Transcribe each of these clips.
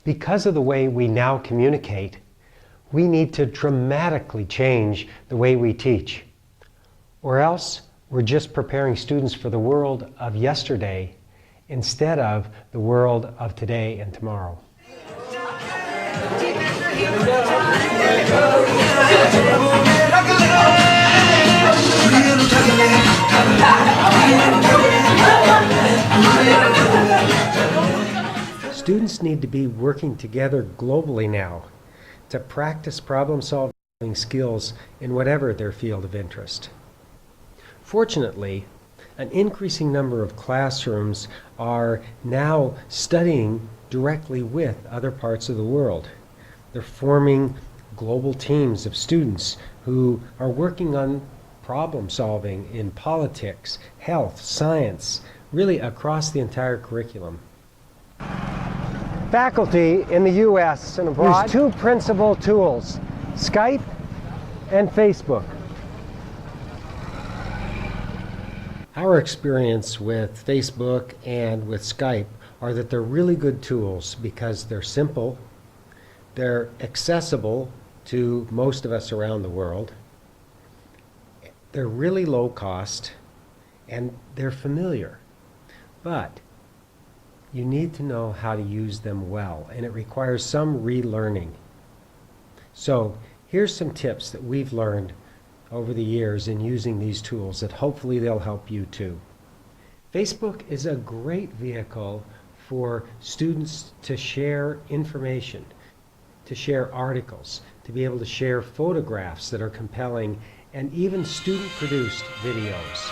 Because of the way we now communicate, we need to dramatically change the way we teach. Or else we're just preparing students for the world of yesterday instead of the world of today and tomorrow. Students need to be working together globally now to practice problem-solving skills in whatever their field of interest. Fortunately, an increasing number of classrooms are now studying directly with other parts of the world. They're forming global teams of students who are working on problem solving in politics, health, science, really across the entire curriculum. Faculty in the U.S. and abroad use two principal tools, Skype and Facebook. Our experience with Facebook and with Skype are that they're really good tools because they're simple, they're accessible to most of us around the world, they're really low cost, and they're familiar. But you need to know how to use them well, and it requires some relearning. So here's some tips that we've learned over the years in using these tools that hopefully they'll help you too. Facebook is a great vehicle for students to share information, to share articles, to be able to share photographs that are compelling, and even student-produced videos.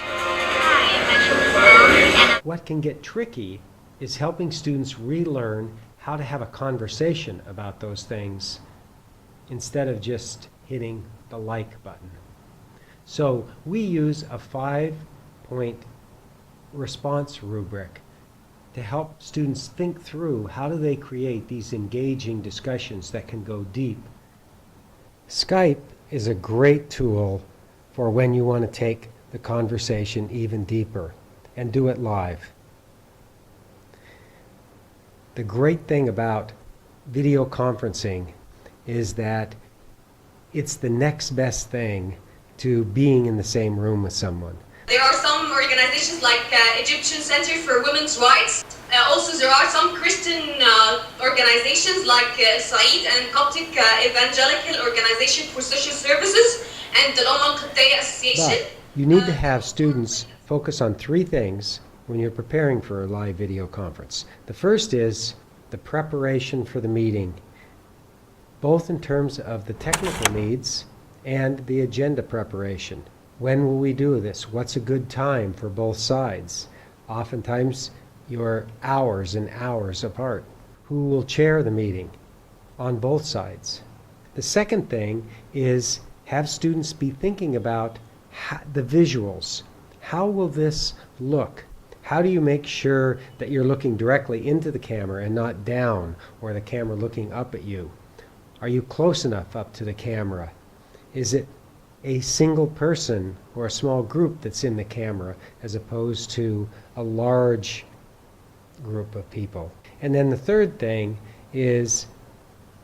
What can get tricky is helping students relearn how to have a conversation about those things instead of just hitting the like button. So we use a 5-point response rubric to help students think through how do they create these engaging discussions that can go deep. Skype is a great tool for when you want to take the conversation even deeper and do it live. The great thing about video conferencing is that it's the next best thing to being in the same room with someone. There are some organizations like Egyptian Center for Women's Rights. Also there are some Christian organizations like Said and Coptic Evangelical Organization for Social Services and the Umm al-Qibtiyya Association. But you need to have students focus on 3 things when you're preparing for a live video conference. The first is the preparation for the meeting, both in terms of the technical needs and the agenda preparation. When will we do this? What's a good time for both sides? Oftentimes you're hours and hours apart. Who will chair the meeting on both sides? The second thing is have students be thinking about the visuals. How will this look? How do you make sure that you're looking directly into the camera and not down, or the camera looking up at you? Are you close enough up to the camera? Is it a single person or a small group that's in the camera as opposed to a large group of people? And then the third thing is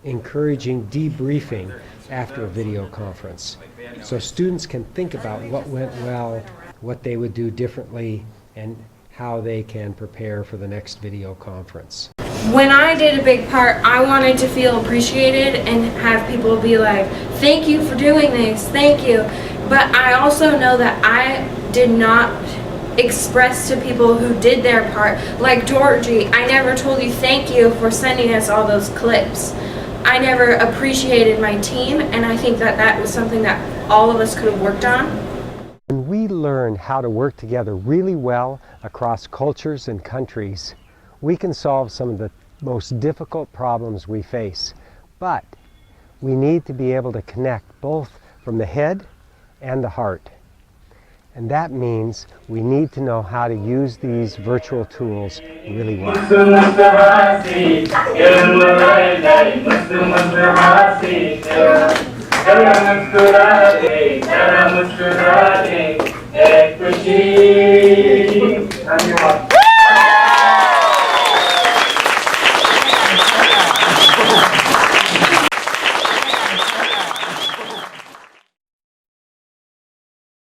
encouraging debriefing after a video conference. So students can think about what went well, what they would do differently, and how they can prepare for the next video conference. When I did a big part, I wanted to feel appreciated and have people be like, thank you for doing this, thank you. But I also know that I did not express to people who did their part, like Georgie, I never told you thank you for sending us all those clips. I never appreciated my team, and I think that that was something that all of us could have worked on. When we learn how to work together really well across cultures and countries, we can solve some of the most difficult problems we face. But we need to be able to connect both from the head and the heart. And that means we need to know how to use these virtual tools really well.